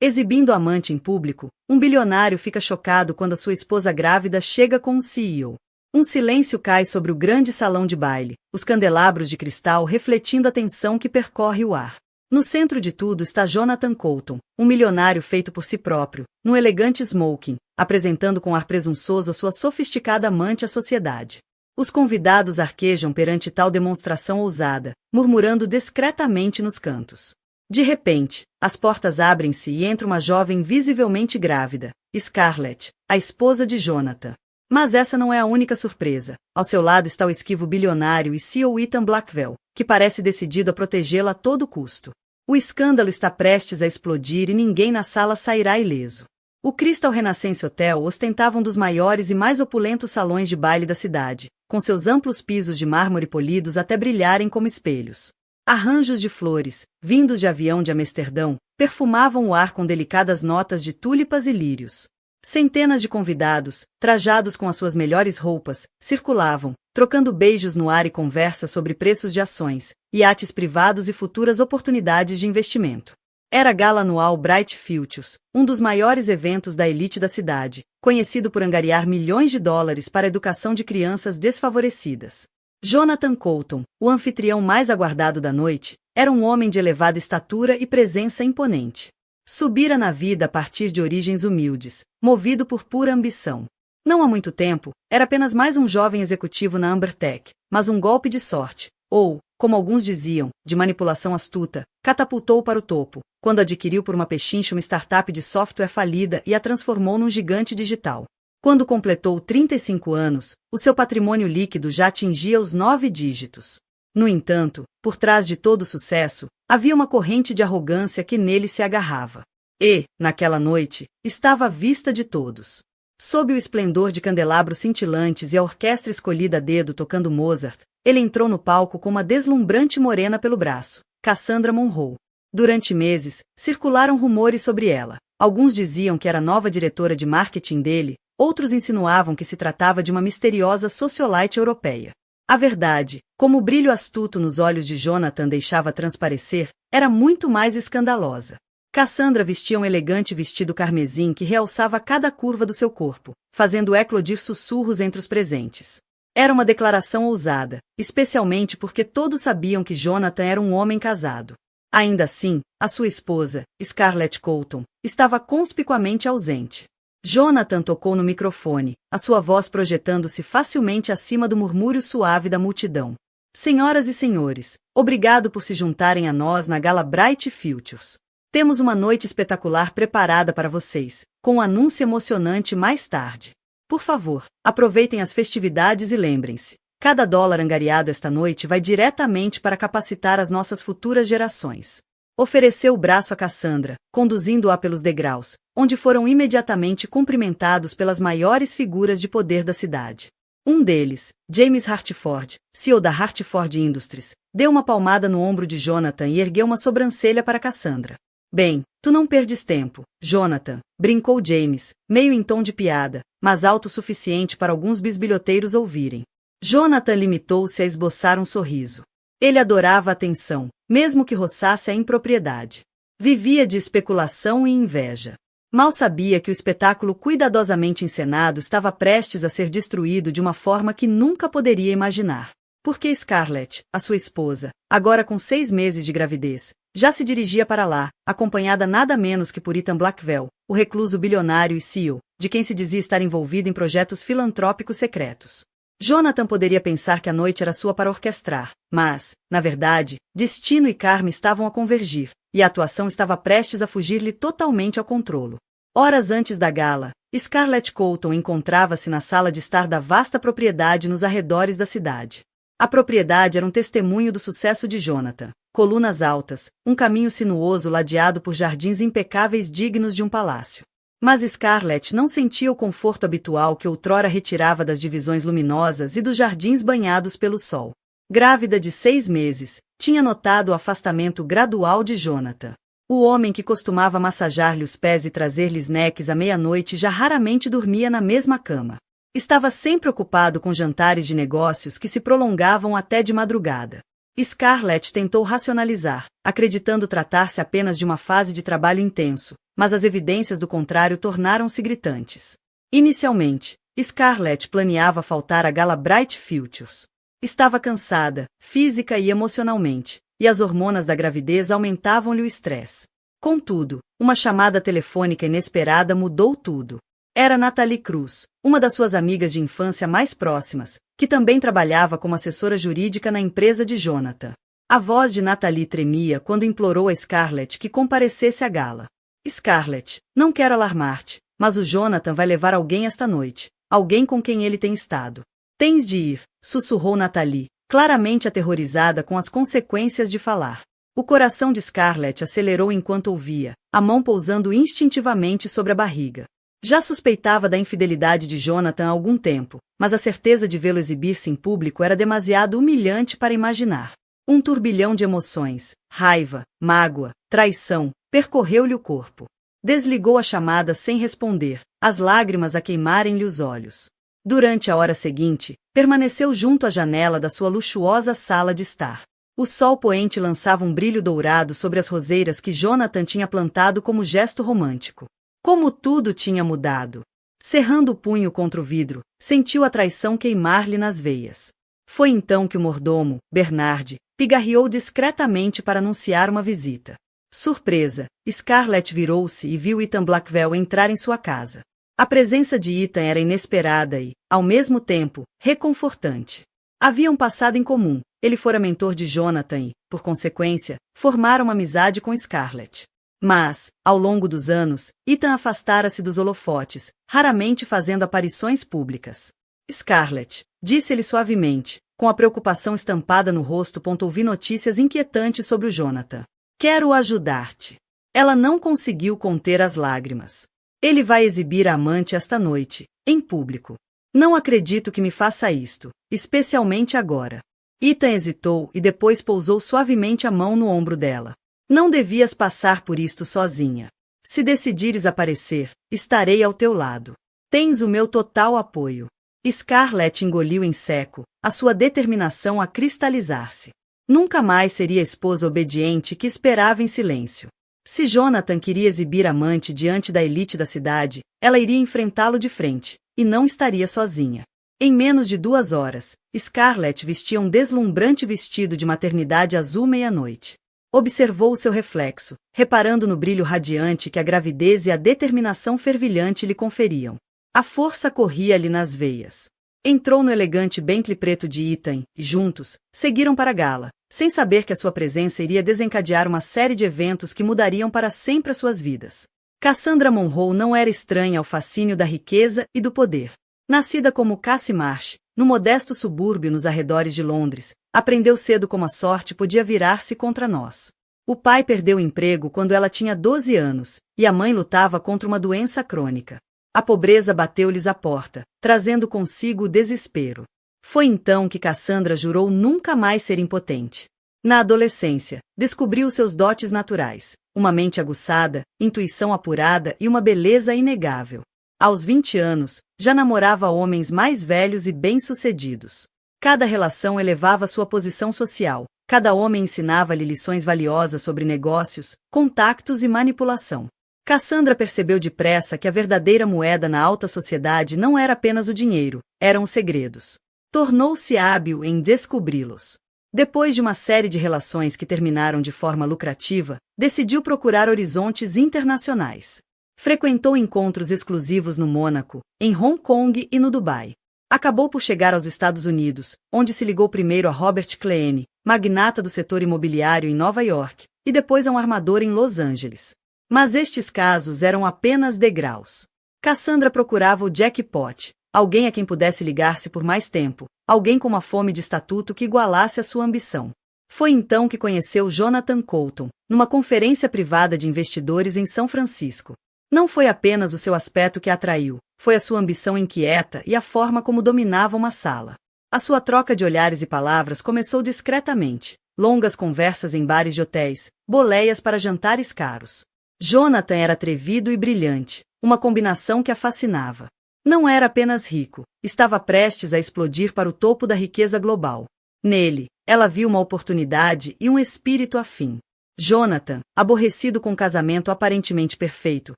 Exibindo a amante em público, um bilionário fica chocado quando a sua esposa grávida chega com o CEO. Um silêncio cai sobre o grande salão de baile, os candelabros de cristal refletindo a tensão que percorre o ar. No centro de tudo está Jonathan Coulton, um milionário feito por si próprio, num elegante smoking, apresentando com ar presunçoso a sua sofisticada amante à sociedade. Os convidados arquejam perante tal demonstração ousada, murmurando discretamente nos cantos. De repente, as portas abrem-se e entra uma jovem visivelmente grávida, Scarlett, a esposa de Jonathan. Mas essa não é a única surpresa. Ao seu lado está o esquivo bilionário e CEO Ethan Blackwell, que parece decidido a protegê-la a todo custo. O escândalo está prestes a explodir e ninguém na sala sairá ileso. O Crystal Renaissance Hotel ostentava um dos maiores e mais opulentos salões de baile da cidade, com seus amplos pisos de mármore polidos até brilharem como espelhos. Arranjos de flores, vindos de avião de Amsterdão, perfumavam o ar com delicadas notas de tulipas e lírios. Centenas de convidados, trajados com as suas melhores roupas, circulavam, trocando beijos no ar e conversa sobre preços de ações, iates privados e futuras oportunidades de investimento. Era a gala anual Bright Futures, um dos maiores eventos da elite da cidade, conhecido por angariar milhões de dólares para a educação de crianças desfavorecidas. Jonathan Coulton, o anfitrião mais aguardado da noite, era um homem de elevada estatura e presença imponente. Subira na vida a partir de origens humildes, movido por pura ambição. Não há muito tempo, era apenas mais um jovem executivo na Ambertech, mas um golpe de sorte, ou, como alguns diziam, de manipulação astuta, catapultou para o topo, quando adquiriu por uma pechincha uma startup de software falida e a transformou num gigante digital. Quando completou 35 anos, o seu patrimônio líquido já atingia os 9 dígitos. No entanto, por trás de todo o sucesso, havia uma corrente de arrogância que nele se agarrava. E, naquela noite, estava à vista de todos. Sob o esplendor de candelabros cintilantes e a orquestra escolhida a dedo tocando Mozart, ele entrou no palco com uma deslumbrante morena pelo braço, Cassandra Monroe. Durante meses, circularam rumores sobre ela. Alguns diziam que era a nova diretora de marketing dele, outros insinuavam que se tratava de uma misteriosa socialite europeia. A verdade, como o brilho astuto nos olhos de Jonathan deixava transparecer, era muito mais escandalosa. Cassandra vestia um elegante vestido carmesim que realçava cada curva do seu corpo, fazendo eclodir sussurros entre os presentes. Era uma declaração ousada, especialmente porque todos sabiam que Jonathan era um homem casado. Ainda assim, a sua esposa, Scarlett Coulton, estava conspicuamente ausente. Jonathan tocou no microfone, a sua voz projetando-se facilmente acima do murmúrio suave da multidão. Senhoras e senhores, obrigado por se juntarem a nós na Gala Bright Futures. Temos uma noite espetacular preparada para vocês, com um anúncio emocionante mais tarde. Por favor, aproveitem as festividades e lembrem-se, cada dólar angariado esta noite vai diretamente para capacitar as nossas futuras gerações. Ofereceu o braço a Cassandra, conduzindo-a pelos degraus, onde foram imediatamente cumprimentados pelas maiores figuras de poder da cidade. Um deles, James Hartford, CEO da Hartford Industries, deu uma palmada no ombro de Jonathan e ergueu uma sobrancelha para Cassandra. Bem, tu não perdes tempo, Jonathan, brincou James, meio em tom de piada, mas alto o suficiente para alguns bisbilhoteiros ouvirem. Jonathan limitou-se a esboçar um sorriso. Ele adorava a atenção, mesmo que roçasse a impropriedade. Vivia de especulação e inveja. Mal sabia que o espetáculo cuidadosamente encenado estava prestes a ser destruído de uma forma que nunca poderia imaginar. Porque Scarlett, a sua esposa, agora com 6 meses de gravidez, já se dirigia para lá, acompanhada nada menos que por Ethan Blackwell, o recluso bilionário e CEO, de quem se dizia estar envolvido em projetos filantrópicos secretos. Jonathan poderia pensar que a noite era sua para orquestrar, mas, na verdade, destino e karma estavam a convergir, e a atuação estava prestes a fugir-lhe totalmente ao controlo. Horas antes da gala, Scarlett Coulton encontrava-se na sala de estar da vasta propriedade nos arredores da cidade. A propriedade era um testemunho do sucesso de Jonathan. Colunas altas, um caminho sinuoso ladeado por jardins impecáveis dignos de um palácio. Mas Scarlett não sentia o conforto habitual que outrora retirava das divisões luminosas e dos jardins banhados pelo sol. Grávida de 6 meses, tinha notado o afastamento gradual de Jonathan. O homem que costumava massajar-lhe os pés e trazer-lhe snacks à meia-noite já raramente dormia na mesma cama. Estava sempre ocupado com jantares de negócios que se prolongavam até de madrugada. Scarlett tentou racionalizar, acreditando tratar-se apenas de uma fase de trabalho intenso, mas as evidências do contrário tornaram-se gritantes. Inicialmente, Scarlett planeava faltar à gala Bright Futures. Estava cansada, física e emocionalmente, e as hormonas da gravidez aumentavam-lhe o estresse. Contudo, uma chamada telefônica inesperada mudou tudo. Era Natalie Cruz, uma das suas amigas de infância mais próximas, que também trabalhava como assessora jurídica na empresa de Jonathan. A voz de Natalie tremia quando implorou a Scarlett que comparecesse à gala. Scarlett, não quero alarmar-te, mas o Jonathan vai levar alguém esta noite, alguém com quem ele tem estado. Tens de ir, sussurrou Natalie, claramente aterrorizada com as consequências de falar. O coração de Scarlett acelerou enquanto ouvia, a mão pousando instintivamente sobre a barriga. Já suspeitava da infidelidade de Jonathan há algum tempo, mas a certeza de vê-lo exibir-se em público era demasiado humilhante para imaginar. Um turbilhão de emoções, raiva, mágoa, traição, percorreu-lhe o corpo. Desligou a chamada sem responder, as lágrimas a queimarem-lhe os olhos. Durante a hora seguinte, permaneceu junto à janela da sua luxuosa sala de estar. O sol poente lançava um brilho dourado sobre as roseiras que Jonathan tinha plantado como gesto romântico. Como tudo tinha mudado! Cerrando o punho contra o vidro, sentiu a traição queimar-lhe nas veias. Foi então que o mordomo, Bernard, pigarreou discretamente para anunciar uma visita. Surpresa, Scarlett virou-se e viu Ethan Blackwell entrar em sua casa. A presença de Ethan era inesperada e, ao mesmo tempo, reconfortante. Haviam passado em comum, ele fora mentor de Jonathan e, por consequência, formaram uma amizade com Scarlett. Mas, ao longo dos anos, Ethan afastara-se dos holofotes, raramente fazendo aparições públicas. Scarlett, disse-lhe suavemente, com a preocupação estampada no rosto. Ouvi notícias inquietantes sobre o Jonathan. Quero ajudar-te. Ela não conseguiu conter as lágrimas. Ele vai exibir a amante esta noite, em público. Não acredito que me faça isto, especialmente agora. Ethan hesitou e depois pousou suavemente a mão no ombro dela. Não devias passar por isto sozinha. Se decidires aparecer, estarei ao teu lado. Tens o meu total apoio. Scarlett engoliu em seco, a sua determinação a cristalizar-se. Nunca mais seria a esposa obediente que esperava em silêncio. Se Jonathan queria exibir a amante diante da elite da cidade, ela iria enfrentá-lo de frente, e não estaria sozinha. Em menos de 2 horas, Scarlett vestia um deslumbrante vestido de maternidade azul meia-noite. Observou o seu reflexo, reparando no brilho radiante que a gravidez e a determinação fervilhante lhe conferiam. A força corria-lhe nas veias. Entrou no elegante Bentley preto de Ethan e, juntos, seguiram para a gala, sem saber que a sua presença iria desencadear uma série de eventos que mudariam para sempre as suas vidas. Cassandra Monroe não era estranha ao fascínio da riqueza e do poder. Nascida como Cassie Marsh, no modesto subúrbio nos arredores de Londres, aprendeu cedo como a sorte podia virar-se contra nós. O pai perdeu o emprego quando ela tinha 12 anos, e a mãe lutava contra uma doença crônica. A pobreza bateu-lhes à porta, trazendo consigo o desespero. Foi então que Cassandra jurou nunca mais ser impotente. Na adolescência, descobriu seus dotes naturais, uma mente aguçada, intuição apurada e uma beleza inegável. Aos 20 anos, já namorava homens mais velhos e bem-sucedidos. Cada relação elevava sua posição social, cada homem ensinava-lhe lições valiosas sobre negócios, contactos e manipulação. Cassandra percebeu depressa que a verdadeira moeda na alta sociedade não era apenas o dinheiro, eram os segredos. Tornou-se hábil em descobri-los. Depois de uma série de relações que terminaram de forma lucrativa, decidiu procurar horizontes internacionais. Frequentou encontros exclusivos no Mônaco, em Hong Kong e no Dubai. Acabou por chegar aos Estados Unidos, onde se ligou primeiro a Robert Kleene, magnata do setor imobiliário em Nova York, e depois a um armador em Los Angeles. Mas estes casos eram apenas degraus. Cassandra procurava o jackpot, alguém a quem pudesse ligar-se por mais tempo, alguém com uma fome de estatuto que igualasse a sua ambição. Foi então que conheceu Jonathan Coulton, numa conferência privada de investidores em São Francisco. Não foi apenas o seu aspecto que a atraiu, foi a sua ambição inquieta e a forma como dominava uma sala. A sua troca de olhares e palavras começou discretamente, longas conversas em bares de hotéis, boleias para jantares caros. Jonathan era atrevido e brilhante, uma combinação que a fascinava. Não era apenas rico, estava prestes a explodir para o topo da riqueza global. Nele, ela viu uma oportunidade e um espírito afim. Jonathan, aborrecido com o casamento aparentemente perfeito,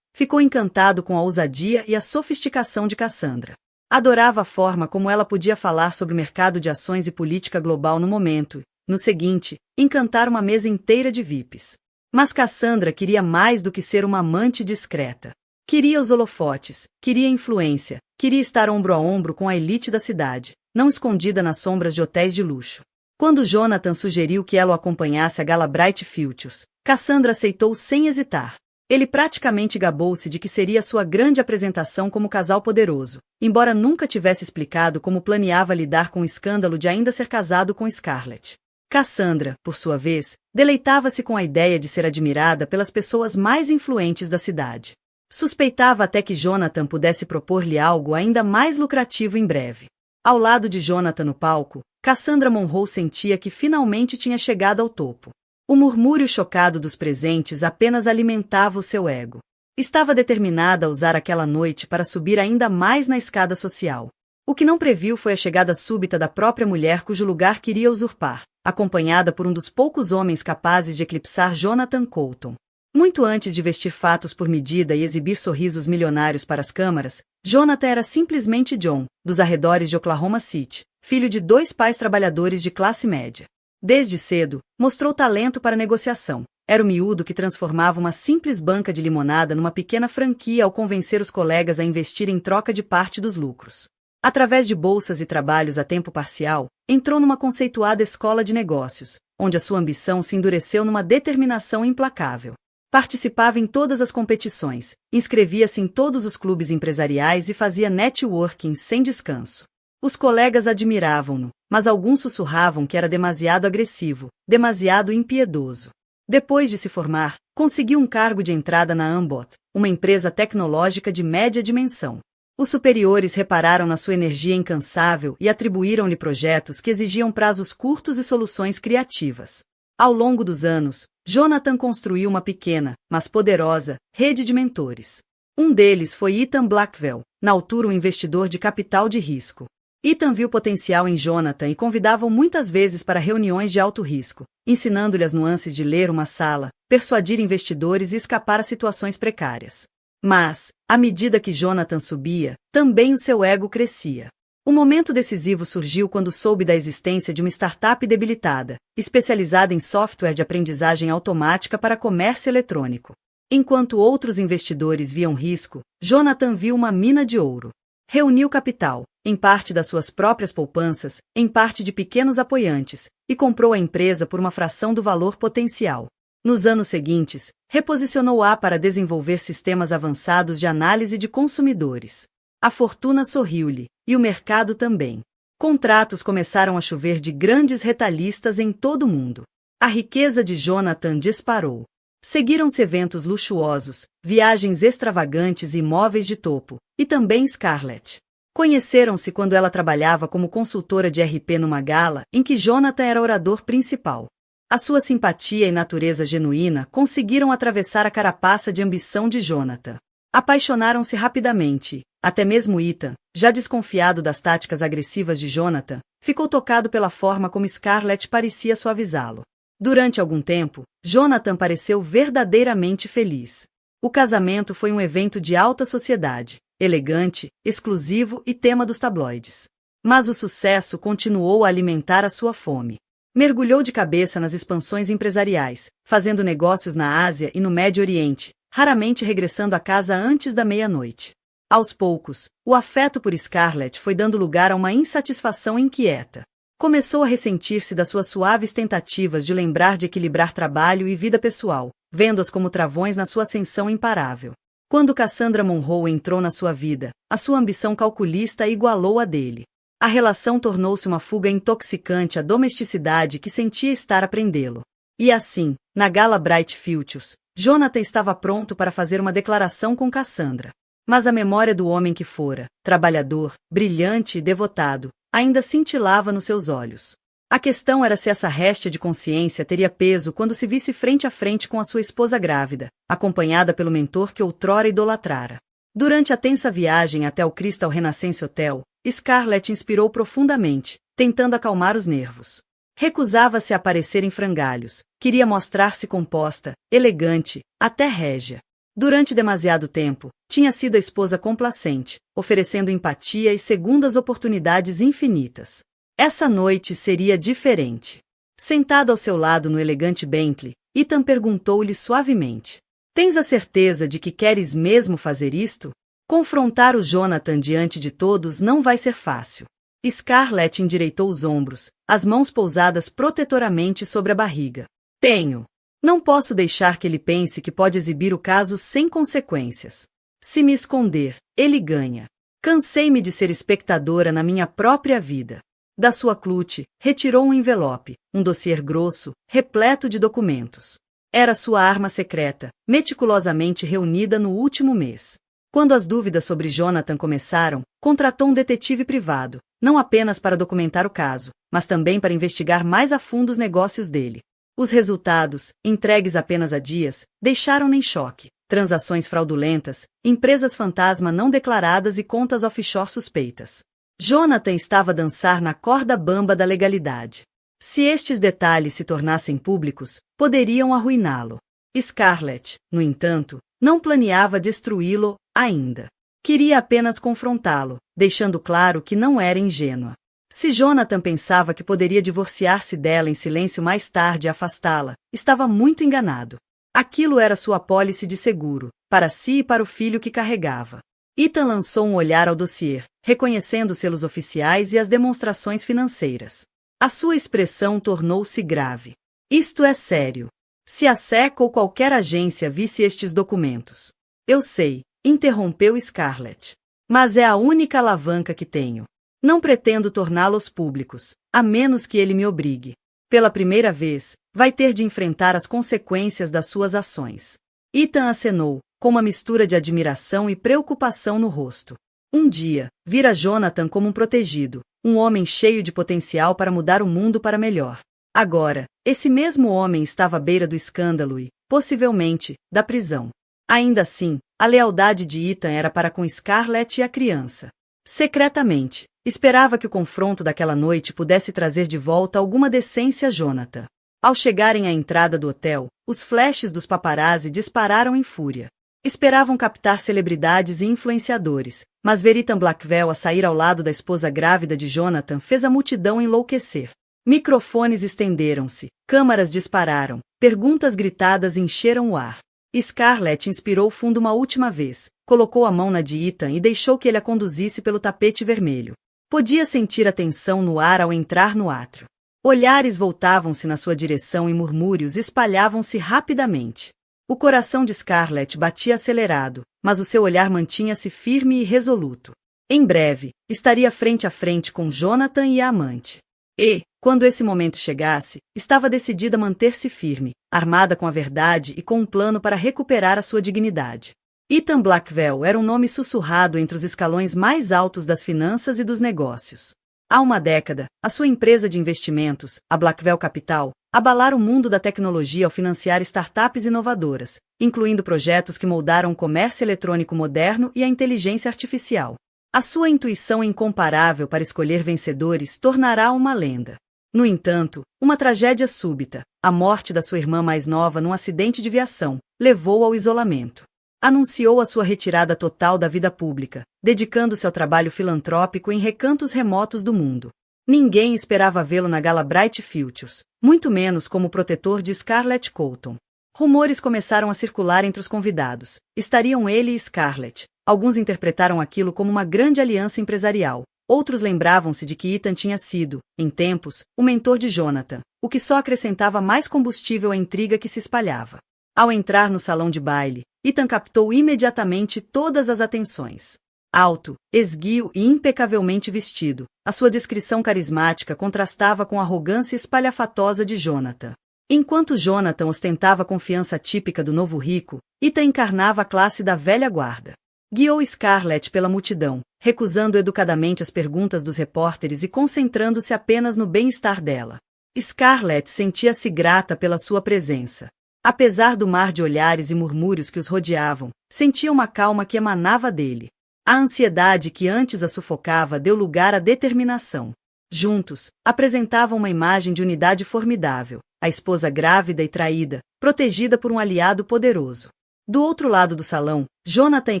ficou encantado com a ousadia e a sofisticação de Cassandra. Adorava a forma como ela podia falar sobre o mercado de ações e política global no momento, no seguinte, encantar uma mesa inteira de VIPs. Mas Cassandra queria mais do que ser uma amante discreta. Queria os holofotes, queria influência, queria estar ombro a ombro com a elite da cidade, não escondida nas sombras de hotéis de luxo. Quando Jonathan sugeriu que ela o acompanhasse à gala Bright Futures, Cassandra aceitou sem hesitar. Ele praticamente gabou-se de que seria sua grande apresentação como casal poderoso, embora nunca tivesse explicado como planeava lidar com o escândalo de ainda ser casado com Scarlett. Cassandra, por sua vez, deleitava-se com a ideia de ser admirada pelas pessoas mais influentes da cidade. Suspeitava até que Jonathan pudesse propor-lhe algo ainda mais lucrativo em breve. Ao lado de Jonathan no palco, Cassandra Monroe sentia que finalmente tinha chegado ao topo. O murmúrio chocado dos presentes apenas alimentava o seu ego. Estava determinada a usar aquela noite para subir ainda mais na escada social. O que não previu foi a chegada súbita da própria mulher cujo lugar queria usurpar, acompanhada por um dos poucos homens capazes de eclipsar Jonathan Coulton. Muito antes de vestir fatos por medida e exibir sorrisos milionários para as câmaras, Jonathan era simplesmente John, dos arredores de Oklahoma City, filho de 2 pais trabalhadores de classe média. Desde cedo, mostrou talento para negociação. Era o miúdo que transformava uma simples banca de limonada numa pequena franquia ao convencer os colegas a investir em troca de parte dos lucros. Através de bolsas e trabalhos a tempo parcial, entrou numa conceituada escola de negócios, onde a sua ambição se endureceu numa determinação implacável. Participava em todas as competições, inscrevia-se em todos os clubes empresariais e fazia networking sem descanso. Os colegas admiravam-no, mas alguns sussurravam que era demasiado agressivo, demasiado impiedoso. Depois de se formar, conseguiu um cargo de entrada na Ambot, uma empresa tecnológica de média dimensão. Os superiores repararam na sua energia incansável e atribuíram-lhe projetos que exigiam prazos curtos e soluções criativas. Ao longo dos anos, Jonathan construiu uma pequena, mas poderosa, rede de mentores. Um deles foi Ethan Blackwell, na altura um investidor de capital de risco. Ethan viu potencial em Jonathan e convidava-o muitas vezes para reuniões de alto risco, ensinando-lhe as nuances de ler uma sala, persuadir investidores e escapar a situações precárias. Mas, à medida que Jonathan subia, também o seu ego crescia. O momento decisivo surgiu quando soube da existência de uma startup debilitada, especializada em software de aprendizagem automática para comércio eletrônico. Enquanto outros investidores viam risco, Jonathan viu uma mina de ouro. Reuniu capital, em parte das suas próprias poupanças, em parte de pequenos apoiantes, e comprou a empresa por uma fração do valor potencial. Nos anos seguintes, reposicionou-a para desenvolver sistemas avançados de análise de consumidores. A fortuna sorriu-lhe, e o mercado também. Contratos começaram a chover de grandes retalhistas em todo o mundo. A riqueza de Jonathan disparou. Seguiram-se eventos luxuosos, viagens extravagantes e imóveis de topo, e também Scarlett. Conheceram-se quando ela trabalhava como consultora de RP numa gala, em que Jonathan era orador principal. A sua simpatia e natureza genuína conseguiram atravessar a carapaça de ambição de Jonathan. Apaixonaram-se rapidamente, até mesmo Ethan, já desconfiado das táticas agressivas de Jonathan, ficou tocado pela forma como Scarlett parecia suavizá-lo. Durante algum tempo, Jonathan pareceu verdadeiramente feliz. O casamento foi um evento de alta sociedade, elegante, exclusivo e tema dos tabloides. Mas o sucesso continuou a alimentar a sua fome. Mergulhou de cabeça nas expansões empresariais, fazendo negócios na Ásia e no Médio Oriente, raramente regressando a casa antes da meia-noite. Aos poucos, o afeto por Scarlett foi dando lugar a uma insatisfação inquieta. Começou a ressentir-se das suas suaves tentativas de lembrar de equilibrar trabalho e vida pessoal, vendo-as como travões na sua ascensão imparável. Quando Cassandra Monroe entrou na sua vida, a sua ambição calculista igualou a dele. A relação tornou-se uma fuga intoxicante à domesticidade que sentia estar a prendê-lo. E assim, na gala Bright Futures, Jonathan estava pronto para fazer uma declaração com Cassandra. Mas a memória do homem que fora, trabalhador, brilhante e devotado, ainda cintilava nos seus olhos. A questão era se essa réstia de consciência teria peso quando se visse frente a frente com a sua esposa grávida, acompanhada pelo mentor que outrora idolatrara. Durante a tensa viagem até o Crystal Renaissance Hotel, Scarlett inspirou profundamente, tentando acalmar os nervos. Recusava-se a aparecer em frangalhos, queria mostrar-se composta, elegante, até régia. Durante demasiado tempo, tinha sido a esposa complacente, oferecendo empatia e segundas oportunidades infinitas. Essa noite seria diferente. Sentado ao seu lado no elegante Bentley, Ethan perguntou-lhe suavemente: "Tens a certeza de que queres mesmo fazer isto? Confrontar o Jonathan diante de todos não vai ser fácil." Scarlett endireitou os ombros, as mãos pousadas protetoramente sobre a barriga. "Tenho. Não posso deixar que ele pense que pode exibir o caso sem consequências. Se me esconder, ele ganha. Cansei-me de ser espectadora na minha própria vida." Da sua clute, retirou um envelope, um dossiê grosso, repleto de documentos. Era sua arma secreta, meticulosamente reunida no último mês. Quando as dúvidas sobre Jonathan começaram, contratou um detetive privado, não apenas para documentar o caso, mas também para investigar mais a fundo os negócios dele. Os resultados, entregues apenas há dias, deixaram-no em choque. Transações fraudulentas, empresas fantasma não declaradas e contas offshore suspeitas. Jonathan estava a dançar na corda bamba da legalidade. Se estes detalhes se tornassem públicos, poderiam arruiná-lo. Scarlett, no entanto, não planeava destruí-lo ainda. Queria apenas confrontá-lo, deixando claro que não era ingênua. Se Jonathan pensava que poderia divorciar-se dela em silêncio mais tarde e afastá-la, estava muito enganado. Aquilo era sua apólice de seguro, para si e para o filho que carregava. Ethan lançou um olhar ao dossiê, reconhecendo os selos oficiais e as demonstrações financeiras. A sua expressão tornou-se grave. "Isto é sério. Se a SEC ou qualquer agência visse estes documentos." "Eu sei", interrompeu Scarlett. "Mas é a única alavanca que tenho. Não pretendo torná-los públicos, a menos que ele me obrigue. Pela primeira vez, vai ter de enfrentar as consequências das suas ações." Ethan acenou, com uma mistura de admiração e preocupação no rosto. Um dia, vira Jonathan como um protegido, um homem cheio de potencial para mudar o mundo para melhor. Agora, esse mesmo homem estava à beira do escândalo e, possivelmente, da prisão. Ainda assim, a lealdade de Ethan era para com Scarlett e a criança. Secretamente, esperava que o confronto daquela noite pudesse trazer de volta alguma decência a Jonathan. Ao chegarem à entrada do hotel, os flashes dos paparazzi dispararam em fúria. Esperavam captar celebridades e influenciadores, mas ver Ethan Blackwell a sair ao lado da esposa grávida de Jonathan fez a multidão enlouquecer. Microfones estenderam-se, câmaras dispararam, perguntas gritadas encheram o ar. Scarlett inspirou fundo uma última vez, colocou a mão na de Ethan e deixou que ele a conduzisse pelo tapete vermelho. Podia sentir a tensão no ar ao entrar no átrio. Olhares voltavam-se na sua direção e murmúrios espalhavam-se rapidamente. O coração de Scarlett batia acelerado, mas o seu olhar mantinha-se firme e resoluto. Em breve, estaria frente a frente com Jonathan e a amante. E, quando esse momento chegasse, estava decidida a manter-se firme, armada com a verdade e com um plano para recuperar a sua dignidade. Ethan Blackwell era um nome sussurrado entre os escalões mais altos das finanças e dos negócios. Há uma década, a sua empresa de investimentos, a Blackwell Capital, abalara o mundo da tecnologia ao financiar startups inovadoras, incluindo projetos que moldaram o comércio eletrônico moderno e a inteligência artificial. A sua intuição incomparável para escolher vencedores tornará uma lenda. No entanto, uma tragédia súbita, a morte da sua irmã mais nova num acidente de viação, levou-o ao isolamento. Anunciou a sua retirada total da vida pública, dedicando-se ao trabalho filantrópico em recantos remotos do mundo. Ninguém esperava vê-lo na gala Bright Futures, muito menos como protetor de Scarlett Colton. Rumores começaram a circular entre os convidados. Estariam ele e Scarlett. Alguns interpretaram aquilo como uma grande aliança empresarial. Outros lembravam-se de que Ethan tinha sido, em tempos, o mentor de Jonathan, o que só acrescentava mais combustível à intriga que se espalhava. Ao entrar no salão de baile, Ethan captou imediatamente todas as atenções. Alto, esguio e impecavelmente vestido, a sua descrição carismática contrastava com a arrogância espalhafatosa de Jonathan. Enquanto Jonathan ostentava a confiança típica do novo rico, Ethan encarnava a classe da velha guarda. Guiou Scarlett pela multidão, recusando educadamente as perguntas dos repórteres e concentrando-se apenas no bem-estar dela. Scarlett sentia-se grata pela sua presença. Apesar do mar de olhares e murmúrios que os rodeavam, sentia uma calma que emanava dele. A ansiedade que antes a sufocava deu lugar à determinação. Juntos, apresentavam uma imagem de unidade formidável, a esposa grávida e traída, protegida por um aliado poderoso. Do outro lado do salão, Jonathan e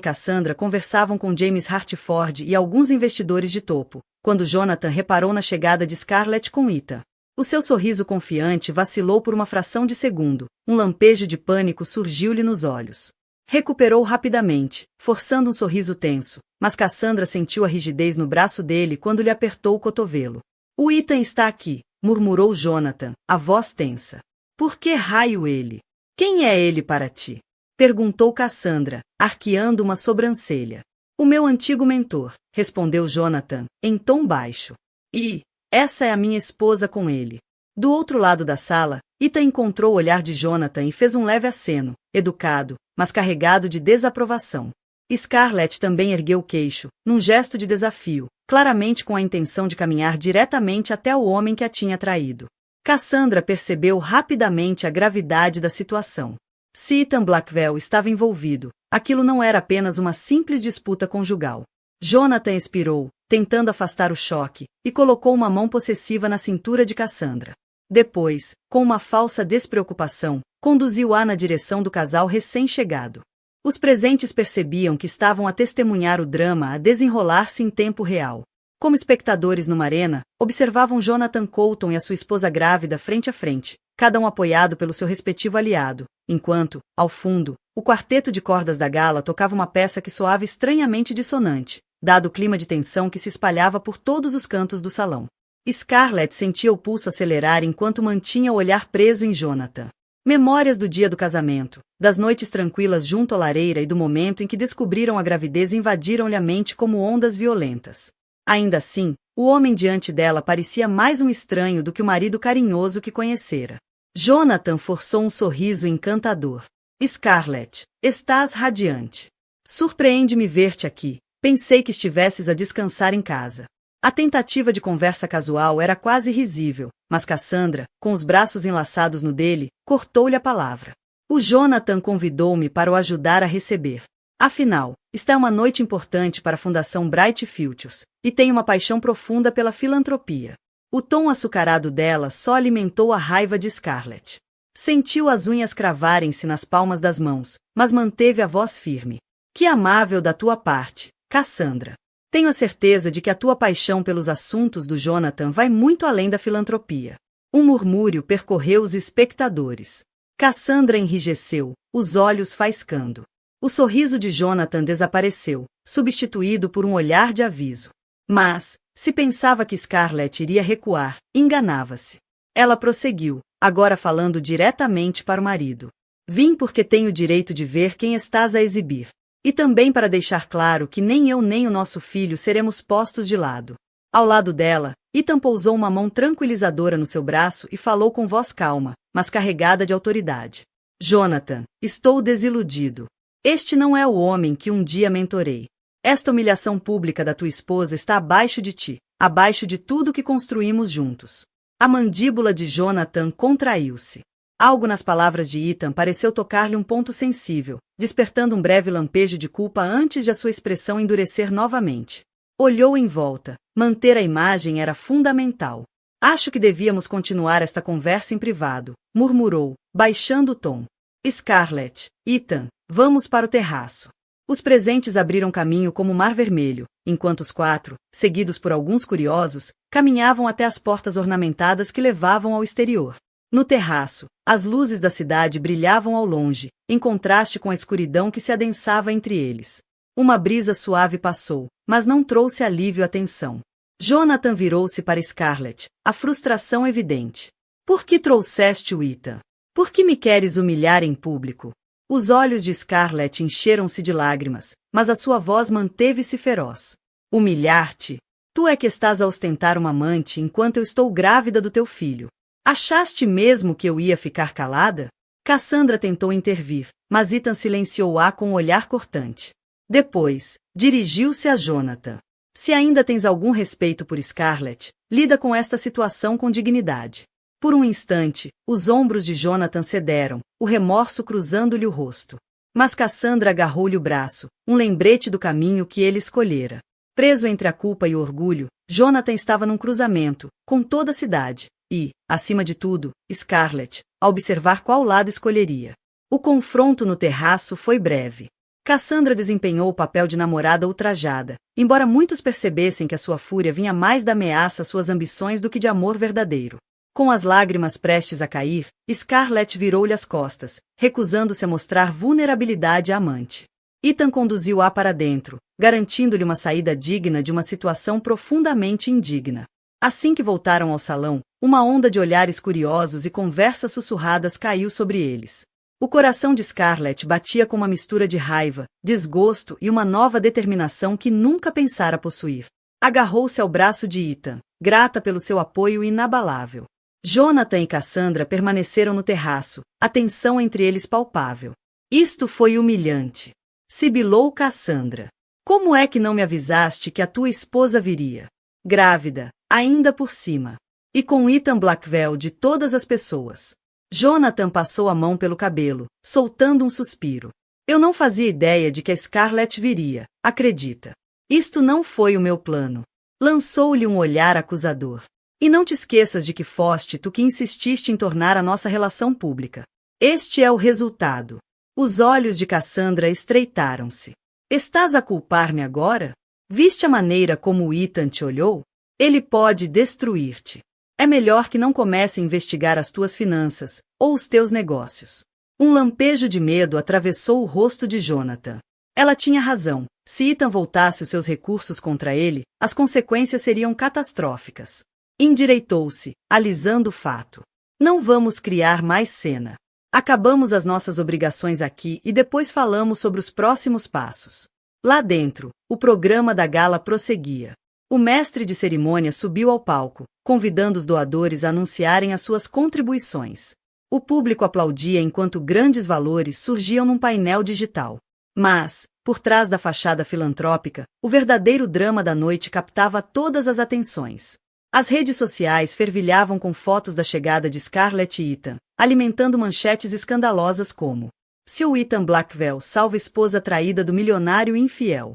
Cassandra conversavam com James Hartford e alguns investidores de topo, quando Jonathan reparou na chegada de Scarlett com Ethan. O seu sorriso confiante vacilou por uma fração de segundo, um lampejo de pânico surgiu-lhe nos olhos. Recuperou rapidamente, forçando um sorriso tenso, mas Cassandra sentiu a rigidez no braço dele quando lhe apertou o cotovelo. "O Ethan está aqui", murmurou Jonathan, a voz tensa. "Por que raio ele? Quem é ele para ti?" perguntou Cassandra, arqueando uma sobrancelha. "O meu antigo mentor", respondeu Jonathan, em tom baixo. "E essa é a minha esposa com ele." Do outro lado da sala, Ethan encontrou o olhar de Jonathan e fez um leve aceno, educado, mas carregado de desaprovação. Scarlett também ergueu o queixo, num gesto de desafio, claramente com a intenção de caminhar diretamente até o homem que a tinha traído. Cassandra percebeu rapidamente a gravidade da situação. Se Ethan Blackwell estava envolvido, aquilo não era apenas uma simples disputa conjugal. Jonathan expirou, tentando afastar o choque, e colocou uma mão possessiva na cintura de Cassandra. Depois, com uma falsa despreocupação, conduziu-a na direção do casal recém-chegado. Os presentes percebiam que estavam a testemunhar o drama a desenrolar-se em tempo real. Como espectadores numa arena, observavam Jonathan Colton e a sua esposa grávida frente a frente, cada um apoiado pelo seu respectivo aliado, enquanto, ao fundo, o quarteto de cordas da gala tocava uma peça que soava estranhamente dissonante, dado o clima de tensão que se espalhava por todos os cantos do salão. Scarlett sentia o pulso acelerar enquanto mantinha o olhar preso em Jonathan. Memórias do dia do casamento, das noites tranquilas junto à lareira e do momento em que descobriram a gravidez invadiram-lhe a mente como ondas violentas. Ainda assim, o homem diante dela parecia mais um estranho do que o marido carinhoso que conhecera. Jonathan forçou um sorriso encantador. "Scarlett, estás radiante. Surpreende-me ver-te aqui. Pensei que estivesses a descansar em casa." A tentativa de conversa casual era quase risível, mas Cassandra, com os braços enlaçados no dele, cortou-lhe a palavra. "O Jonathan convidou-me para o ajudar a receber. Afinal, esta é uma noite importante para a Fundação Bright Futures, e tenho uma paixão profunda pela filantropia." O tom açucarado dela só alimentou a raiva de Scarlett. Sentiu as unhas cravarem-se nas palmas das mãos, mas manteve a voz firme. "Que amável da tua parte, Cassandra. Tenho a certeza de que a tua paixão pelos assuntos do Jonathan vai muito além da filantropia." Um murmúrio percorreu os espectadores. Cassandra enrijeceu, os olhos faiscando. O sorriso de Jonathan desapareceu, substituído por um olhar de aviso. Mas, se pensava que Scarlett iria recuar, enganava-se. Ela prosseguiu, agora falando diretamente para o marido. "Vim porque tenho o direito de ver quem estás a exibir. E também para deixar claro que nem eu nem o nosso filho seremos postos de lado." Ao lado dela, Ethan pousou uma mão tranquilizadora no seu braço e falou com voz calma, mas carregada de autoridade. "Jonathan, estou desiludido. Este não é o homem que um dia mentorei. Esta humilhação pública da tua esposa está abaixo de ti, abaixo de tudo que construímos juntos." A mandíbula de Jonathan contraiu-se. Algo nas palavras de Ethan pareceu tocar-lhe um ponto sensível, despertando um breve lampejo de culpa antes de a sua expressão endurecer novamente. Olhou em volta. Manter a imagem era fundamental. "Acho que devíamos continuar esta conversa em privado", murmurou, baixando o tom. "Scarlett, Ethan, vamos para o terraço." Os presentes abriram caminho como o Mar Vermelho, enquanto os quatro, seguidos por alguns curiosos, caminhavam até as portas ornamentadas que levavam ao exterior. No terraço, as luzes da cidade brilhavam ao longe, em contraste com a escuridão que se adensava entre eles. Uma brisa suave passou, mas não trouxe alívio à tensão. Jonathan virou-se para Scarlett, a frustração evidente. "Por que trouxeste o Ethan? Por que me queres humilhar em público?" Os olhos de Scarlett encheram-se de lágrimas, mas a sua voz manteve-se feroz. "Humilhar-te? Tu é que estás a ostentar uma amante enquanto eu estou grávida do teu filho. Achaste mesmo que eu ia ficar calada?" Cassandra tentou intervir, mas Ethan silenciou-a com um olhar cortante. Depois, dirigiu-se a Jonathan. "Se ainda tens algum respeito por Scarlett, lida com esta situação com dignidade." Por um instante, os ombros de Jonathan cederam, o remorso cruzando-lhe o rosto. Mas Cassandra agarrou-lhe o braço, um lembrete do caminho que ele escolhera. Preso entre a culpa e o orgulho, Jonathan estava num cruzamento, com toda a cidade, e, acima de tudo, Scarlett, a observar qual lado escolheria. O confronto no terraço foi breve. Cassandra desempenhou o papel de namorada ultrajada, embora muitos percebessem que a sua fúria vinha mais da ameaça às suas ambições do que de amor verdadeiro. Com as lágrimas prestes a cair, Scarlett virou-lhe as costas, recusando-se a mostrar vulnerabilidade à amante. Ethan conduziu-a para dentro, garantindo-lhe uma saída digna de uma situação profundamente indigna. Assim que voltaram ao salão, uma onda de olhares curiosos e conversas sussurradas caiu sobre eles. O coração de Scarlett batia com uma mistura de raiva, desgosto e uma nova determinação que nunca pensara possuir. Agarrou-se ao braço de Ethan, grata pelo seu apoio inabalável. Jonathan e Cassandra permaneceram no terraço, a tensão entre eles palpável. Isto foi humilhante. Sibilou Cassandra. Como é que não me avisaste que a tua esposa viria? Grávida, ainda por cima. E com Ethan Blackwell de todas as pessoas. Jonathan passou a mão pelo cabelo, soltando um suspiro. Eu não fazia ideia de que a Scarlett viria, acredita. Isto não foi o meu plano. Lançou-lhe um olhar acusador. E não te esqueças de que foste tu que insististe em tornar a nossa relação pública. Este é o resultado. Os olhos de Cassandra estreitaram-se. Estás a culpar-me agora? Viste a maneira como o Ethan te olhou? Ele pode destruir-te. É melhor que não comece a investigar as tuas finanças, ou os teus negócios. Um lampejo de medo atravessou o rosto de Jonathan. Ela tinha razão. Se Ethan voltasse os seus recursos contra ele, as consequências seriam catastróficas. Endireitou-se, alisando o fato. Não vamos criar mais cena. Acabamos as nossas obrigações aqui e depois falamos sobre os próximos passos. Lá dentro, o programa da gala prosseguia. O mestre de cerimônia subiu ao palco, convidando os doadores a anunciarem as suas contribuições. O público aplaudia enquanto grandes valores surgiam num painel digital. Mas, por trás da fachada filantrópica, o verdadeiro drama da noite captava todas as atenções. As redes sociais fervilhavam com fotos da chegada de Scarlett e Ethan, alimentando manchetes escandalosas como: Sr. Ethan Blackwell salva esposa traída do milionário infiel.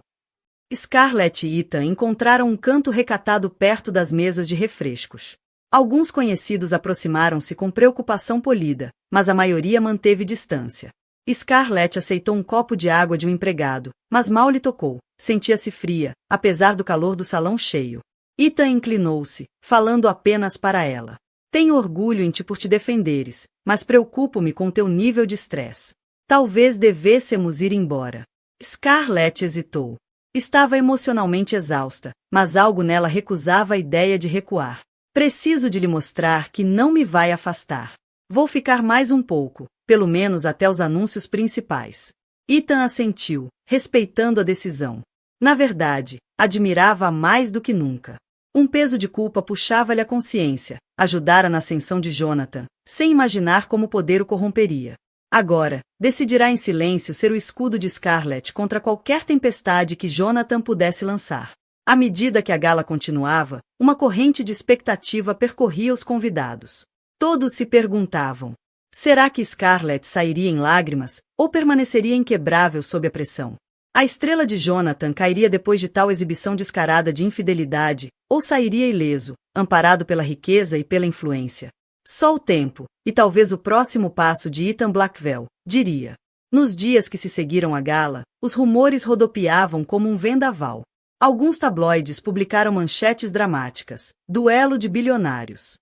Scarlett e Ethan encontraram um canto recatado perto das mesas de refrescos. Alguns conhecidos aproximaram-se com preocupação polida, mas a maioria manteve distância. Scarlett aceitou um copo de água de um empregado, mas mal lhe tocou, sentia-se fria, apesar do calor do salão cheio. Ethan inclinou-se, falando apenas para ela. Tenho orgulho em ti por te defenderes, mas preocupo-me com teu nível de estresse. Talvez devêssemos ir embora. Scarlett hesitou. Estava emocionalmente exausta, mas algo nela recusava a ideia de recuar. Preciso de lhe mostrar que não me vai afastar. Vou ficar mais um pouco, pelo menos até os anúncios principais. Ethan assentiu, respeitando a decisão. Na verdade, admirava-a mais do que nunca. Um peso de culpa puxava-lhe a consciência, ajudara na ascensão de Jonathan, sem imaginar como o poder o corromperia. Agora, decidirá em silêncio ser o escudo de Scarlett contra qualquer tempestade que Jonathan pudesse lançar. À medida que a gala continuava, uma corrente de expectativa percorria os convidados. Todos se perguntavam: será que Scarlett sairia em lágrimas, ou permaneceria inquebrável sob a pressão? A estrela de Jonathan cairia depois de tal exibição descarada de infidelidade, ou sairia ileso, amparado pela riqueza e pela influência? Só o tempo, e talvez o próximo passo de Ethan Blackwell, diria. Nos dias que se seguiram à gala, os rumores rodopiavam como um vendaval. Alguns tabloides publicaram manchetes dramáticas: duelo de bilionários.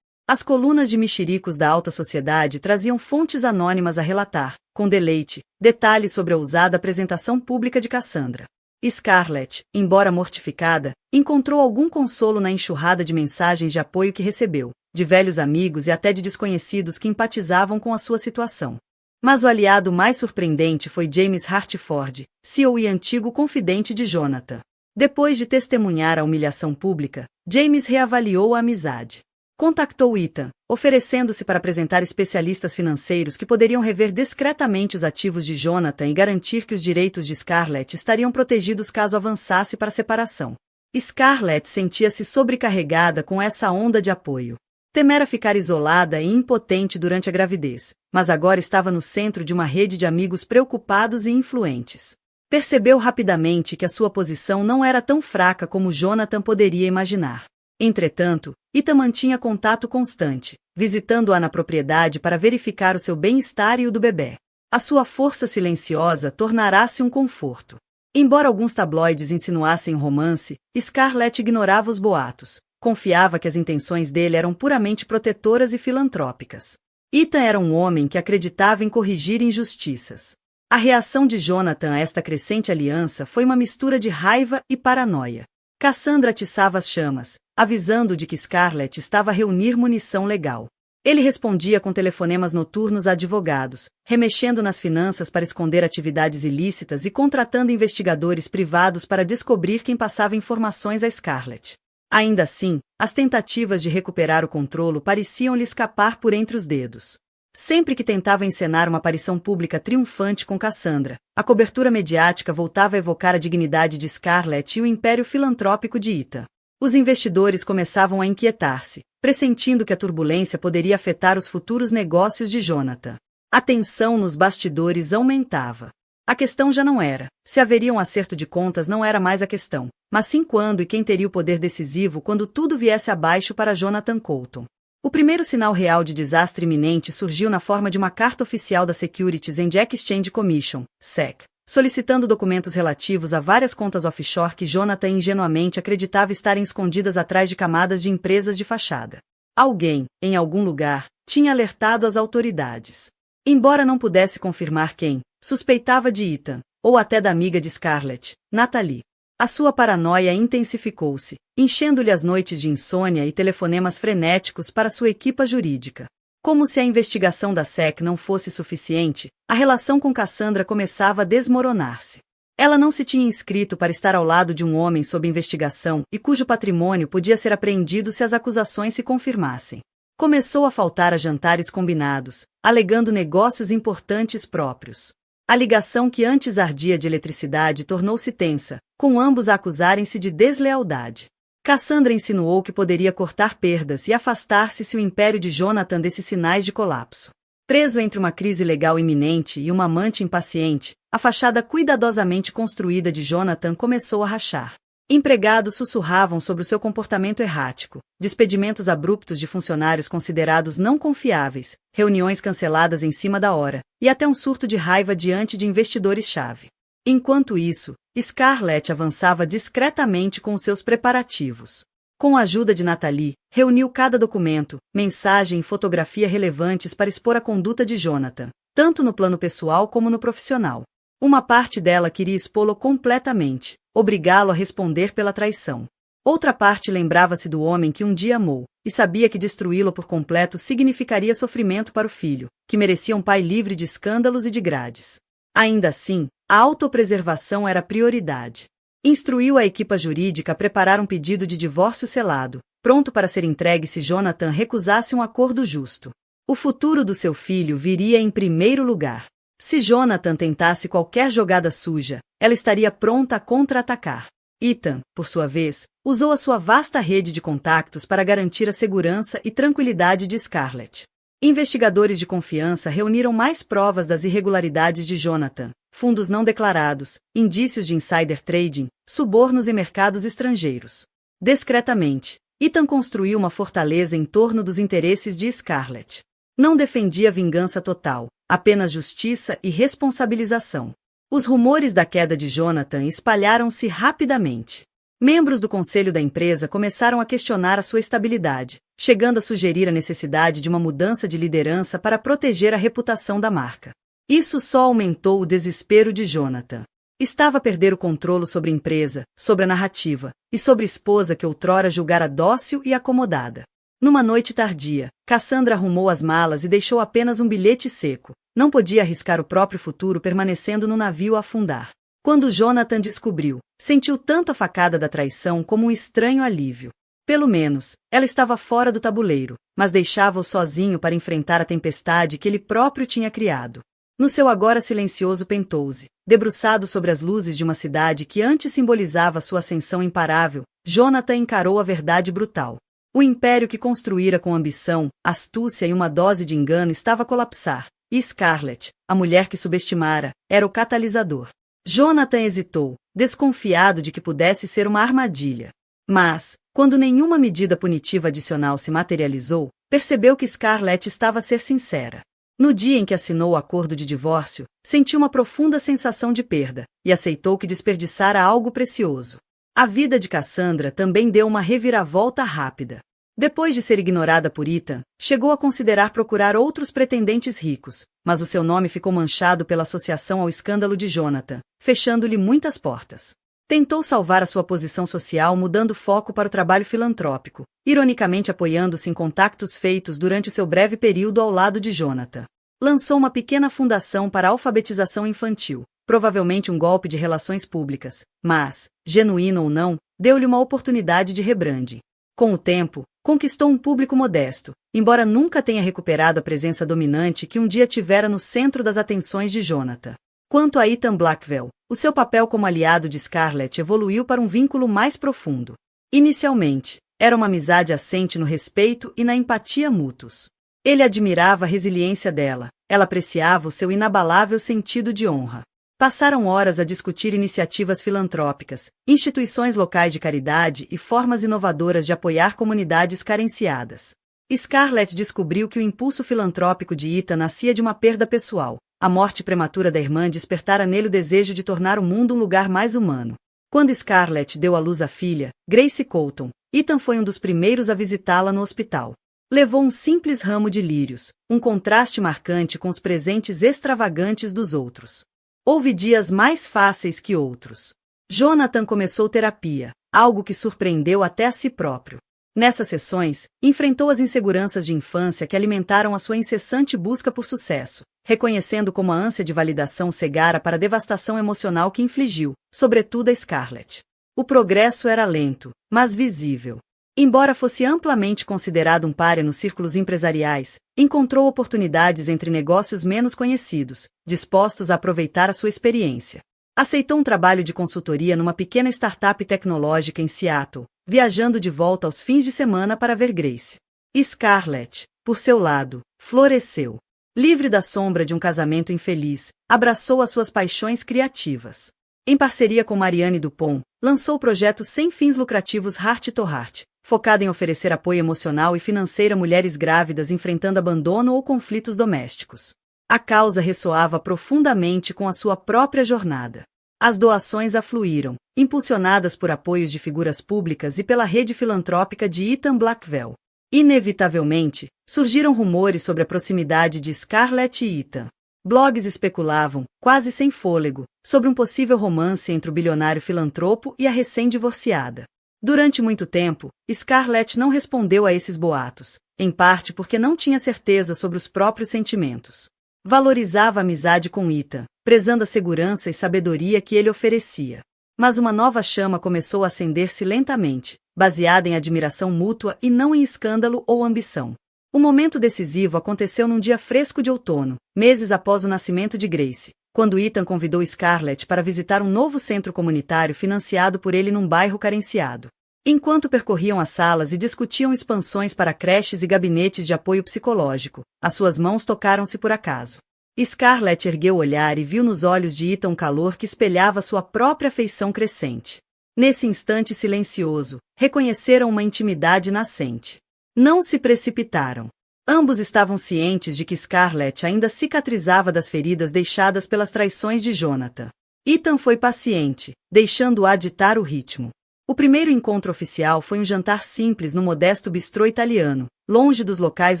As colunas de mexericos da alta sociedade traziam fontes anônimas a relatar, com deleite, detalhes sobre a ousada apresentação pública de Cassandra. Scarlett, embora mortificada, encontrou algum consolo na enxurrada de mensagens de apoio que recebeu, de velhos amigos e até de desconhecidos que empatizavam com a sua situação. Mas o aliado mais surpreendente foi James Hartford, CEO e antigo confidente de Jonathan. Depois de testemunhar a humilhação pública, James reavaliou a amizade. Contactou Ethan, oferecendo-se para apresentar especialistas financeiros que poderiam rever discretamente os ativos de Jonathan e garantir que os direitos de Scarlett estariam protegidos caso avançasse para a separação. Scarlett sentia-se sobrecarregada com essa onda de apoio. Temera ficar isolada e impotente durante a gravidez, mas agora estava no centro de uma rede de amigos preocupados e influentes. Percebeu rapidamente que a sua posição não era tão fraca como Jonathan poderia imaginar. Entretanto, Ethan mantinha contato constante, visitando-a na propriedade para verificar o seu bem-estar e o do bebê. A sua força silenciosa tornará-se um conforto. Embora alguns tabloides insinuassem um romance, Scarlett ignorava os boatos. Confiava que as intenções dele eram puramente protetoras e filantrópicas. Ethan era um homem que acreditava em corrigir injustiças. A reação de Jonathan a esta crescente aliança foi uma mistura de raiva e paranoia. Cassandra atiçava as chamas, avisando de que Scarlett estava a reunir munição legal. Ele respondia com telefonemas noturnos a advogados, remexendo nas finanças para esconder atividades ilícitas e contratando investigadores privados para descobrir quem passava informações a Scarlett. Ainda assim, as tentativas de recuperar o controle pareciam lhe escapar por entre os dedos. Sempre que tentava encenar uma aparição pública triunfante com Cassandra, a cobertura mediática voltava a evocar a dignidade de Scarlett e o império filantrópico de Ethan. Os investidores começavam a inquietar-se, pressentindo que a turbulência poderia afetar os futuros negócios de Jonathan. A tensão nos bastidores aumentava. A questão já não era se haveria um acerto de contas, não era mais a questão, mas sim quando e quem teria o poder decisivo quando tudo viesse abaixo para Jonathan Coulton. O primeiro sinal real de desastre iminente surgiu na forma de uma carta oficial da Securities and Exchange Commission, SEC, solicitando documentos relativos a várias contas offshore que Jonathan ingenuamente acreditava estarem escondidas atrás de camadas de empresas de fachada. Alguém, em algum lugar, tinha alertado as autoridades. Embora não pudesse confirmar quem, suspeitava de Ethan, ou até da amiga de Scarlett, Natalie. A sua paranoia intensificou-se, enchendo-lhe as noites de insônia e telefonemas frenéticos para sua equipa jurídica. Como se a investigação da SEC não fosse suficiente, a relação com Cassandra começava a desmoronar-se. Ela não se tinha inscrito para estar ao lado de um homem sob investigação e cujo patrimônio podia ser apreendido se as acusações se confirmassem. Começou a faltar a jantares combinados, alegando negócios importantes próprios. A ligação que antes ardia de eletricidade tornou-se tensa, com ambos a acusarem-se de deslealdade. Cassandra insinuou que poderia cortar perdas e afastar-se se o império de Jonathan desse sinais de colapso. Preso entre uma crise legal iminente e uma amante impaciente, a fachada cuidadosamente construída de Jonathan começou a rachar. Empregados sussurravam sobre o seu comportamento errático, despedimentos abruptos de funcionários considerados não confiáveis, reuniões canceladas em cima da hora, e até um surto de raiva diante de investidores-chave. Enquanto isso, Scarlett avançava discretamente com os seus preparativos. Com a ajuda de Natalie, reuniu cada documento, mensagem e fotografia relevantes para expor a conduta de Jonathan, tanto no plano pessoal como no profissional. Uma parte dela queria expô-lo completamente, obrigá-lo a responder pela traição. Outra parte lembrava-se do homem que um dia amou, e sabia que destruí-lo por completo significaria sofrimento para o filho, que merecia um pai livre de escândalos e de grades. Ainda assim, a autopreservação era prioridade. Instruiu a equipa jurídica a preparar um pedido de divórcio selado, pronto para ser entregue se Jonathan recusasse um acordo justo. O futuro do seu filho viria em primeiro lugar. Se Jonathan tentasse qualquer jogada suja, ela estaria pronta a contra-atacar. Ethan, por sua vez, usou a sua vasta rede de contactos para garantir a segurança e tranquilidade de Scarlett. Investigadores de confiança reuniram mais provas das irregularidades de Jonathan, fundos não declarados, indícios de insider trading, subornos e mercados estrangeiros. Discretamente, Ethan construiu uma fortaleza em torno dos interesses de Scarlett. Não defendia vingança total, apenas justiça e responsabilização. Os rumores da queda de Jonathan espalharam-se rapidamente. Membros do conselho da empresa começaram a questionar a sua estabilidade, chegando a sugerir a necessidade de uma mudança de liderança para proteger a reputação da marca. Isso só aumentou o desespero de Jonathan. Estava a perder o controle sobre a empresa, sobre a narrativa, e sobre a esposa que outrora julgara dócil e acomodada. Numa noite tardia, Cassandra arrumou as malas e deixou apenas um bilhete seco. Não podia arriscar o próprio futuro permanecendo no navio a afundar. Quando Jonathan descobriu, sentiu tanto a facada da traição como um estranho alívio. Pelo menos, ela estava fora do tabuleiro, mas deixava-o sozinho para enfrentar a tempestade que ele próprio tinha criado. No seu agora silencioso penthouse, debruçado sobre as luzes de uma cidade que antes simbolizava sua ascensão imparável, Jonathan encarou a verdade brutal. O império que construíra com ambição, astúcia e uma dose de engano estava a colapsar, e Scarlett, a mulher que subestimara, era o catalisador. Jonathan hesitou, desconfiado de que pudesse ser uma armadilha. Mas, quando nenhuma medida punitiva adicional se materializou, percebeu que Scarlett estava a ser sincera. No dia em que assinou o acordo de divórcio, sentiu uma profunda sensação de perda, e aceitou que desperdiçara algo precioso. A vida de Cassandra também deu uma reviravolta rápida. Depois de ser ignorada por Ethan, chegou a considerar procurar outros pretendentes ricos, mas o seu nome ficou manchado pela associação ao escândalo de Jonathan, fechando-lhe muitas portas. Tentou salvar a sua posição social mudando foco para o trabalho filantrópico, ironicamente apoiando-se em contactos feitos durante o seu breve período ao lado de Jonathan. Lançou uma pequena fundação para a alfabetização infantil, provavelmente um golpe de relações públicas, mas, genuíno ou não, deu-lhe uma oportunidade de rebranding. Com o tempo, conquistou um público modesto, embora nunca tenha recuperado a presença dominante que um dia tivera no centro das atenções de Jonathan. Quanto a Ethan Blackwell, o seu papel como aliado de Scarlett evoluiu para um vínculo mais profundo. Inicialmente, era uma amizade assente no respeito e na empatia mútuos. Ele admirava a resiliência dela, ela apreciava o seu inabalável sentido de honra. Passaram horas a discutir iniciativas filantrópicas, instituições locais de caridade e formas inovadoras de apoiar comunidades carenciadas. Scarlett descobriu que o impulso filantrópico de Ethan nascia de uma perda pessoal. A morte prematura da irmã despertara nele o desejo de tornar o mundo um lugar mais humano. Quando Scarlett deu à luz a filha, Grace Colton, Ethan foi um dos primeiros a visitá-la no hospital. Levou um simples ramo de lírios, um contraste marcante com os presentes extravagantes dos outros. Houve dias mais fáceis que outros. Jonathan começou terapia, algo que surpreendeu até a si próprio. Nessas sessões, enfrentou as inseguranças de infância que alimentaram a sua incessante busca por sucesso, reconhecendo como a ânsia de validação cegara para a devastação emocional que infligiu, sobretudo a Scarlett. O progresso era lento, mas visível. Embora fosse amplamente considerado um pária nos círculos empresariais, encontrou oportunidades entre negócios menos conhecidos, dispostos a aproveitar a sua experiência. Aceitou um trabalho de consultoria numa pequena startup tecnológica em Seattle, viajando de volta aos fins de semana para ver Grace. Scarlett, por seu lado, floresceu. Livre da sombra de um casamento infeliz, abraçou as suas paixões criativas. Em parceria com Marianne Dupont, lançou o projeto sem fins lucrativos Heart to Heart, focado em oferecer apoio emocional e financeiro a mulheres grávidas enfrentando abandono ou conflitos domésticos. A causa ressoava profundamente com a sua própria jornada. As doações afluíram, impulsionadas por apoios de figuras públicas e pela rede filantrópica de Ethan Blackwell. Inevitavelmente, surgiram rumores sobre a proximidade de Scarlett e Ethan. Blogs especulavam, quase sem fôlego, sobre um possível romance entre o bilionário filantropo e a recém-divorciada. Durante muito tempo, Scarlett não respondeu a esses boatos, em parte porque não tinha certeza sobre os próprios sentimentos. Valorizava a amizade com Ethan, prezando a segurança e sabedoria que ele oferecia. Mas uma nova chama começou a acender-se lentamente, baseada em admiração mútua e não em escândalo ou ambição. O momento decisivo aconteceu num dia fresco de outono, meses após o nascimento de Grace, quando Ethan convidou Scarlett para visitar um novo centro comunitário financiado por ele num bairro carenciado. Enquanto percorriam as salas e discutiam expansões para creches e gabinetes de apoio psicológico, as suas mãos tocaram-se por acaso. Scarlett ergueu o olhar e viu nos olhos de Ethan um calor que espelhava sua própria afeição crescente. Nesse instante silencioso, reconheceram uma intimidade nascente. Não se precipitaram. Ambos estavam cientes de que Scarlett ainda cicatrizava das feridas deixadas pelas traições de Jonathan. Ethan foi paciente, deixando-a ditar o ritmo. O primeiro encontro oficial foi um jantar simples no modesto bistrô italiano, longe dos locais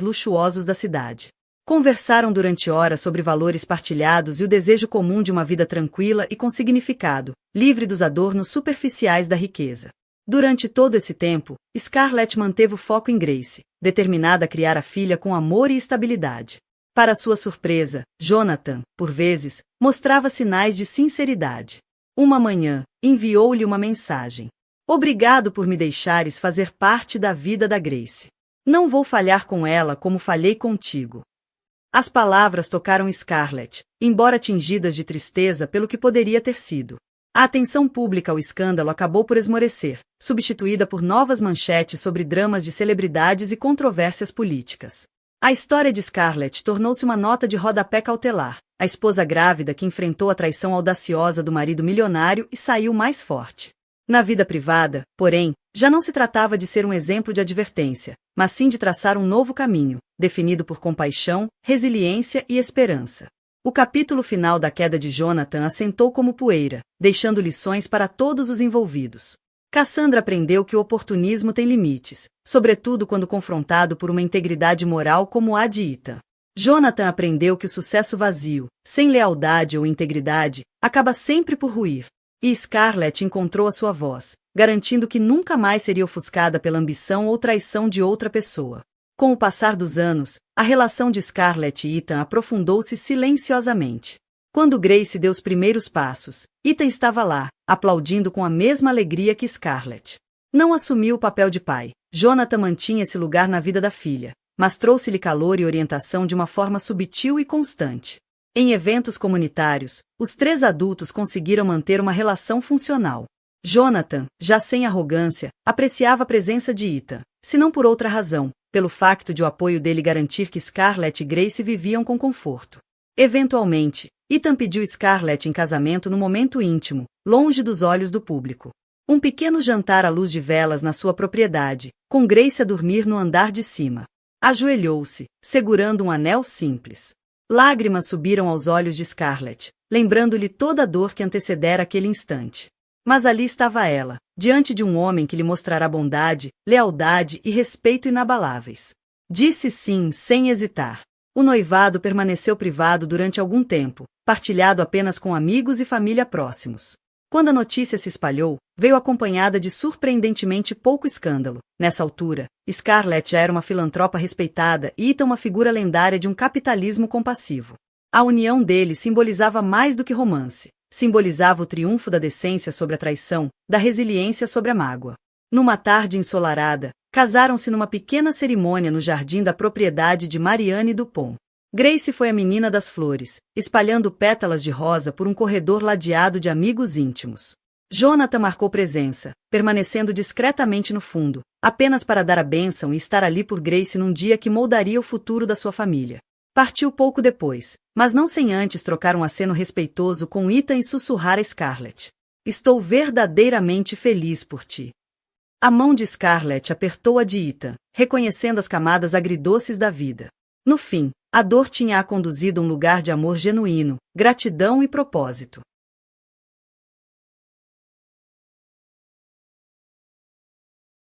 luxuosos da cidade. Conversaram durante horas sobre valores partilhados e o desejo comum de uma vida tranquila e com significado, livre dos adornos superficiais da riqueza. Durante todo esse tempo, Scarlett manteve o foco em Grace, determinada a criar a filha com amor e estabilidade. Para sua surpresa, Jonathan, por vezes, mostrava sinais de sinceridade. Uma manhã, enviou-lhe uma mensagem. Obrigado por me deixares fazer parte da vida da Grace. Não vou falhar com ela como falhei contigo. As palavras tocaram Scarlett, embora tingidas de tristeza pelo que poderia ter sido. A atenção pública ao escândalo acabou por esmorecer, substituída por novas manchetes sobre dramas de celebridades e controvérsias políticas. A história de Scarlett tornou-se uma nota de rodapé cautelar, a esposa grávida que enfrentou a traição audaciosa do marido milionário e saiu mais forte. Na vida privada, porém, já não se tratava de ser um exemplo de advertência, mas sim de traçar um novo caminho, definido por compaixão, resiliência e esperança. O capítulo final da queda de Jonathan assentou como poeira, deixando lições para todos os envolvidos. Cassandra aprendeu que o oportunismo tem limites, sobretudo quando confrontado por uma integridade moral como a de Ethan. Jonathan aprendeu que o sucesso vazio, sem lealdade ou integridade, acaba sempre por ruir. E Scarlett encontrou a sua voz, garantindo que nunca mais seria ofuscada pela ambição ou traição de outra pessoa. Com o passar dos anos, a relação de Scarlett e Ethan aprofundou-se silenciosamente. Quando Grace deu os primeiros passos, Ethan estava lá, aplaudindo com a mesma alegria que Scarlett. Não assumiu o papel de pai. Jonathan mantinha esse lugar na vida da filha, mas trouxe-lhe calor e orientação de uma forma sutil e constante. Em eventos comunitários, os três adultos conseguiram manter uma relação funcional. Jonathan, já sem arrogância, apreciava a presença de Ethan, se não por outra razão, pelo facto de o apoio dele garantir que Scarlett e Grace viviam com conforto. Eventualmente, Ethan pediu Scarlett em casamento no momento íntimo, longe dos olhos do público. Um pequeno jantar à luz de velas na sua propriedade, com Grace a dormir no andar de cima. Ajoelhou-se, segurando um anel simples. Lágrimas subiram aos olhos de Scarlett, lembrando-lhe toda a dor que antecedera aquele instante. Mas ali estava ela, diante de um homem que lhe mostrará bondade, lealdade e respeito inabaláveis. Disse sim, sem hesitar. O noivado permaneceu privado durante algum tempo, partilhado apenas com amigos e família próximos. Quando a notícia se espalhou, veio acompanhada de surpreendentemente pouco escândalo. Nessa altura, Scarlett já era uma filantropa respeitada e Ethan uma figura lendária de um capitalismo compassivo. A união deles simbolizava mais do que romance. Simbolizava o triunfo da decência sobre a traição, da resiliência sobre a mágoa. Numa tarde ensolarada, casaram-se numa pequena cerimônia no jardim da propriedade de Marianne Dupont. Grace foi a menina das flores, espalhando pétalas de rosa por um corredor ladeado de amigos íntimos. Jonathan marcou presença, permanecendo discretamente no fundo, apenas para dar a bênção e estar ali por Grace num dia que moldaria o futuro da sua família. Partiu pouco depois, mas não sem antes trocar um aceno respeitoso com Ethan e sussurrar a Scarlett. Estou verdadeiramente feliz por ti. A mão de Scarlett apertou a de Ethan, reconhecendo as camadas agridoces da vida. No fim, a dor tinha-a conduzido a um lugar de amor genuíno, gratidão e propósito.